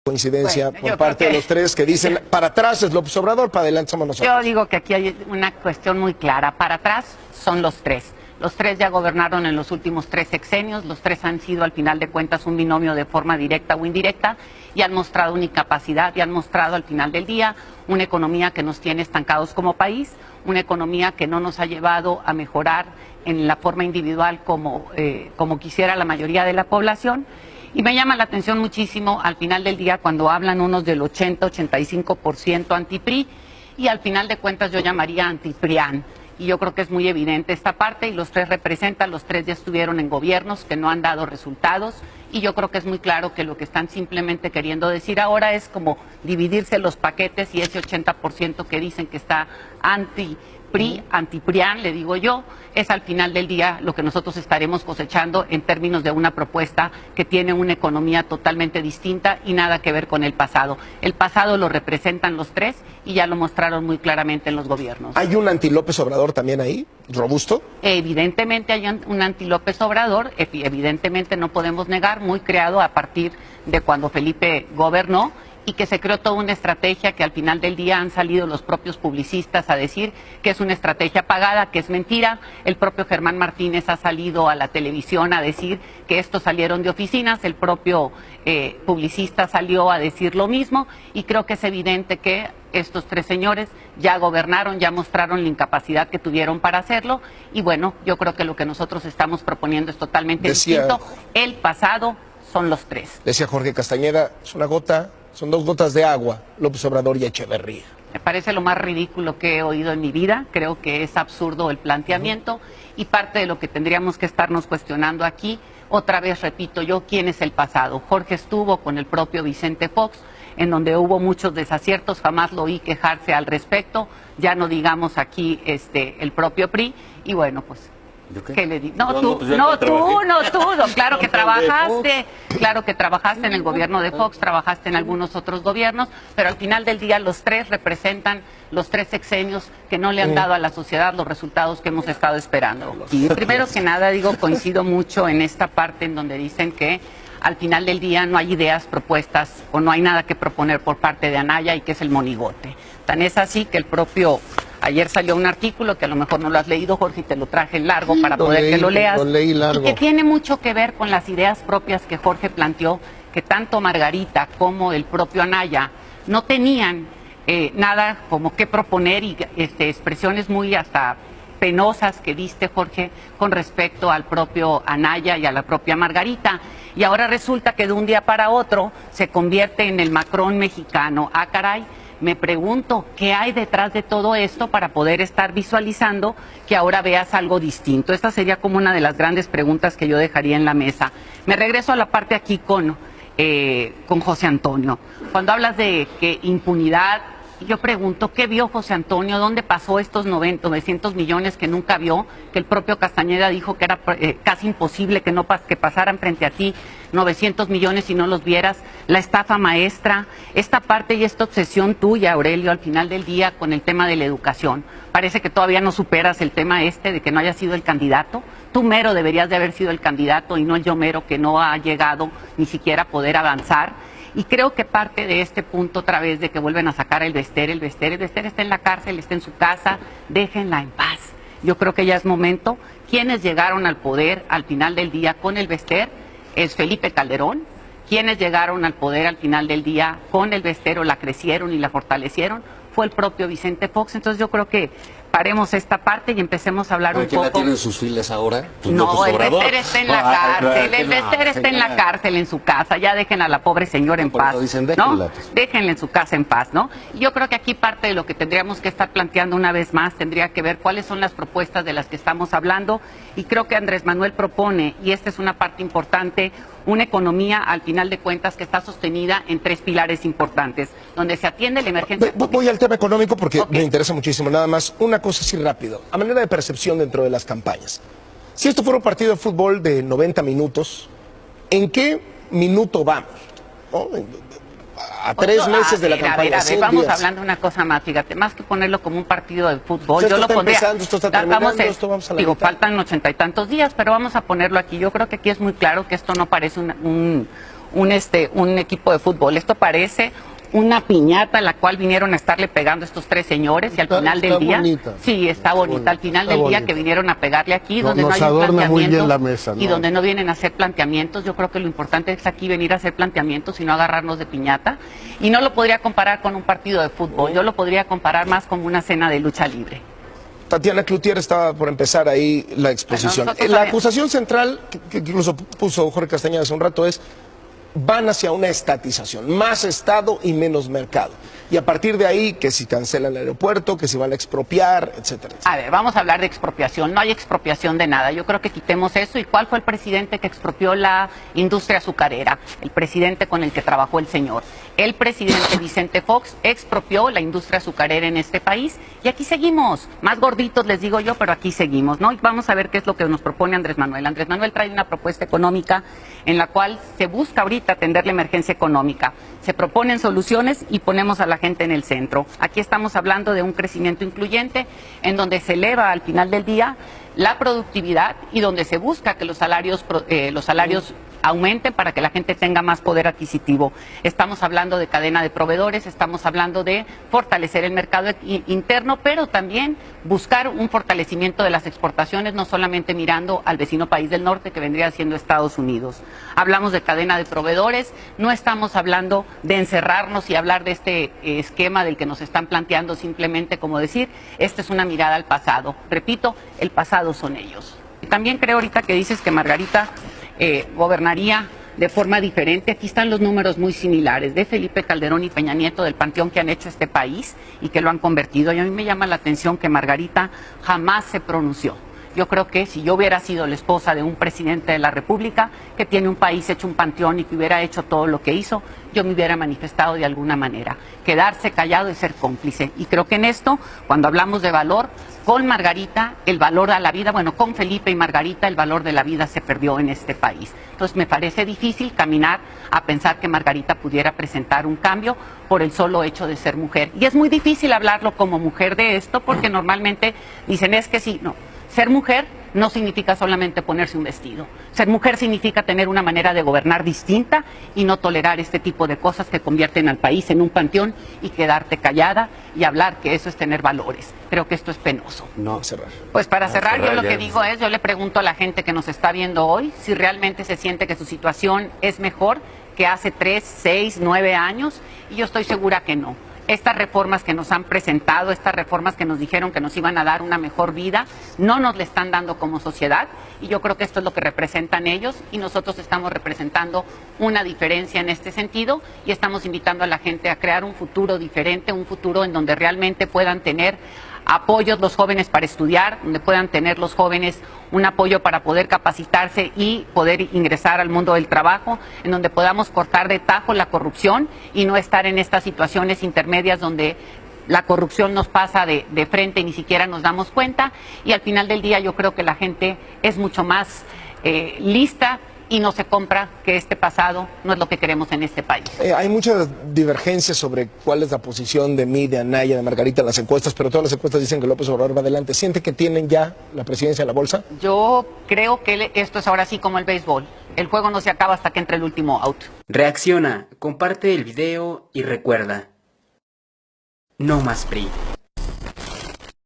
coincidencia por parte de los tres que dicen para atrás es López Obrador, para adelante somos nosotros. Yo digo que aquí hay una cuestión muy clara. Para atrás son los tres. Los tres ya gobernaron en los últimos 3 sexenios, los tres han sido al final de cuentas un binomio de forma directa o indirecta y han mostrado una incapacidad y han mostrado al final del día una economía que nos tiene estancados como país, una economía que no nos ha llevado a mejorar en la forma individual como quisiera la mayoría de la población. Y me llama la atención muchísimo al final del día cuando hablan unos del 80-85% anti-PRI y al final de cuentas yo llamaría anti-PRIAN. Y yo creo que es muy evidente esta parte y los tres representan, los tres ya estuvieron en gobiernos que no han dado resultados y yo creo que es muy claro que lo que están simplemente queriendo decir ahora es como dividirse los paquetes y ese 80% que dicen que está anti-PRI, anti-PRIAN, le digo yo, es al final del día lo que nosotros estaremos cosechando en términos de una propuesta que tiene una economía totalmente distinta y nada que ver con el pasado. El pasado lo representan los tres y ya lo mostraron muy claramente en los gobiernos. ¿Hay un anti-López Obrador también ahí, robusto? Evidentemente hay un anti-López Obrador, evidentemente no podemos negar, muy creado a partir de cuando Felipe gobernó, y que se creó toda una estrategia que al final del día han salido los propios publicistas a decir que es una estrategia pagada, que es mentira. El propio Germán Martínez ha salido a la televisión a decir que estos salieron de oficinas, el propio publicista salió a decir lo mismo y creo que es evidente que estos tres señores ya gobernaron, ya mostraron la incapacidad que tuvieron para hacerlo y bueno, yo creo que lo que nosotros estamos proponiendo es totalmente distinto. El pasado son los tres. Decía Jorge Castañeda, es una gota, son 2 gotas de agua, López Obrador y Echeverría. Me parece lo más ridículo que he oído en mi vida, creo que es absurdo el planteamiento y parte de lo que tendríamos que estarnos cuestionando aquí, otra vez repito yo, ¿quién es el pasado? Jorge estuvo con el propio Vicente Fox, en donde hubo muchos desaciertos, jamás lo oí quejarse al respecto, ya no digamos aquí el propio PRI, y bueno, pues... ¿Qué le di? No, tú, claro que trabajaste en el gobierno de Fox, trabajaste en algunos otros gobiernos, pero al final del día los tres representan los 3 sexenios que no le han dado a la sociedad los resultados que hemos estado esperando. Y primero que nada, coincido mucho en esta parte en donde dicen que al final del día no hay ideas propuestas o no hay nada que proponer por parte de Anaya y que es el monigote. Tan es así que el propio... Ayer salió un artículo que a lo mejor no lo has leído, Jorge, y te lo traje en largo para poder que lo leas. Lo leí largo. Y que tiene mucho que ver con las ideas propias que Jorge planteó, que tanto Margarita como el propio Anaya no tenían nada como que proponer y expresiones muy hasta penosas que diste, Jorge, con respecto al propio Anaya y a la propia Margarita. Y ahora resulta que de un día para otro se convierte en el Macron mexicano. Ah, caray. Me pregunto qué hay detrás de todo esto para poder estar visualizando que ahora veas algo distinto. Esta sería como una de las grandes preguntas que yo dejaría en la mesa. Me regreso a la parte aquí con José Antonio. Cuando hablas de que impunidad, yo pregunto, ¿qué vio José Antonio? ¿Dónde pasó estos 900 millones que nunca vio? Que el propio Castañeda dijo que era casi imposible que pasaran frente a ti 900 millones y no los vieras. La estafa maestra, esta parte y esta obsesión tuya, Aurelio, al final del día con el tema de la educación. Parece que todavía no superas el tema de que no haya sido el candidato. Tú mero deberías de haber sido el candidato y no el yo mero que no ha llegado ni siquiera a poder avanzar. Y creo que parte de este punto otra vez de que vuelven a sacar el Bester está en la cárcel, está en su casa, déjenla en paz. Yo creo que ya es momento. Quienes llegaron al poder al final del día con el Bester es Felipe Calderón. Quienes llegaron al poder al final del día con el Bester o la crecieron y la fortalecieron fue el propio Vicente Fox. Entonces yo creo que paremos esta parte y empecemos a hablar un poco. ¿Quién la tiene en sus filas ahora? Pues no, el Bester está en la cárcel, el Bester está en la cárcel, en su casa, ya dejen a la pobre señora en paz, ¿no? Déjenla en su casa en paz, ¿no? Y yo creo que aquí parte de lo que tendríamos que estar planteando una vez más tendría que ver cuáles son las propuestas de las que estamos hablando y creo que Andrés Manuel propone, y esta es una parte importante, una economía al final de cuentas que está sostenida en 3 pilares importantes, donde se atiende la emergencia. Voy al tema económico porque me interesa muchísimo, nada más una cosa así rápido, a manera de percepción dentro de las campañas. Si esto fuera un partido de fútbol de 90 minutos, ¿en qué minuto vamos? ¿No? A 3 meses de la campaña. Vamos hablando de una cosa más, fíjate, más que ponerlo como un partido de fútbol, yo lo pondría. Esto está terminando, esto vamos a la mitad. Faltan 80 y tantos días, pero vamos a ponerlo aquí. Yo creo que aquí es muy claro que esto no parece un equipo de fútbol. Esto parece una piñata a la cual vinieron a estarle pegando estos tres señores y al final del día bonita. Sí, está bonita. Al final del día que vinieron a pegarle aquí, donde no hay un adorna muy bien planteamiento la mesa, ¿no? y donde no vienen a hacer planteamientos. Yo creo que lo importante es aquí venir a hacer planteamientos y no agarrarnos de piñata. Y no lo podría comparar con un partido de fútbol, yo lo podría comparar más como una cena de lucha libre. Tatiana Cloutier estaba por empezar ahí la exposición. Bueno, La acusación central, que incluso puso Jorge Castañeda hace un rato, es: van hacia una estatización, más Estado y menos mercado. Y a partir de ahí, que si cancelan el aeropuerto, que si van a expropiar, etcétera, etcétera. A ver, vamos a hablar de expropiación. No hay expropiación de nada. Yo creo que quitemos eso. ¿Y cuál fue el presidente que expropió la industria azucarera? El presidente con el que trabajó el señor. El presidente Vicente Fox expropió la industria azucarera en este país y aquí seguimos. Más gorditos les digo yo, pero aquí seguimos, ¿no? Y vamos a ver qué es lo que nos propone Andrés Manuel. Andrés Manuel trae una propuesta económica en la cual se busca ahorita atender la emergencia económica. Se proponen soluciones y ponemos a la gente en el centro. Aquí estamos hablando de un crecimiento incluyente en donde se eleva al final del día la productividad y donde se busca que los salarios aumenten para que la gente tenga más poder adquisitivo. Estamos hablando de cadena de proveedores, estamos hablando de fortalecer el mercado interno, pero también buscar un fortalecimiento de las exportaciones, no solamente mirando al vecino país del norte que vendría siendo Estados Unidos. Hablamos de cadena de proveedores, no estamos hablando de encerrarnos y hablar de este esquema del que nos están planteando simplemente como decir, esta es una mirada al pasado. Repito, el pasado son ellos. Y también creo ahorita que dices que Margarita gobernaría de forma diferente. Aquí están los números muy similares de Felipe Calderón y Peña Nieto, del panteón que han hecho este país y que lo han convertido. Y a mí me llama la atención que Margarita jamás se pronunció. Yo creo que si yo hubiera sido la esposa de un presidente de la República que tiene un país hecho un panteón y que hubiera hecho todo lo que hizo, yo me hubiera manifestado de alguna manera. Quedarse callado es ser cómplice. Y creo que en esto, cuando hablamos de valor, con Margarita el valor a la vida, bueno, con Felipe y Margarita el valor de la vida se perdió en este país. Entonces me parece difícil caminar a pensar que Margarita pudiera presentar un cambio por el solo hecho de ser mujer. Y es muy difícil hablarlo como mujer de esto porque normalmente dicen es que sí, no. Ser mujer no significa solamente ponerse un vestido. Ser mujer significa tener una manera de gobernar distinta y no tolerar este tipo de cosas que convierten al país en un panteón y quedarte callada y hablar que eso es tener valores. Creo que esto es penoso. No, cerrar. Pues para cerrar, yo lo que digo es, yo le pregunto a la gente que nos está viendo hoy si realmente se siente que su situación es mejor que hace 3, 6, 9 años y yo estoy segura que no. Estas reformas que nos han presentado, estas reformas que nos dijeron que nos iban a dar una mejor vida, no nos le están dando como sociedad y yo creo que esto es lo que representan ellos y nosotros estamos representando una diferencia en este sentido y estamos invitando a la gente a crear un futuro diferente, un futuro en donde realmente puedan tener apoyos los jóvenes para estudiar, donde puedan tener los jóvenes un apoyo para poder capacitarse y poder ingresar al mundo del trabajo, en donde podamos cortar de tajo la corrupción y no estar en estas situaciones intermedias donde la corrupción nos pasa de frente y ni siquiera nos damos cuenta y al final del día yo creo que la gente es mucho más lista y no se compra que este pasado no es lo que queremos en este país. Hay muchas divergencias sobre cuál es la posición de mí, de Anaya, de Margarita en las encuestas, pero todas las encuestas dicen que López Obrador va adelante. ¿Siente que tienen ya la presidencia en la bolsa? Yo creo que esto es ahora sí como el béisbol. El juego no se acaba hasta que entre el último out. Reacciona, comparte el video y recuerda, no más PRI.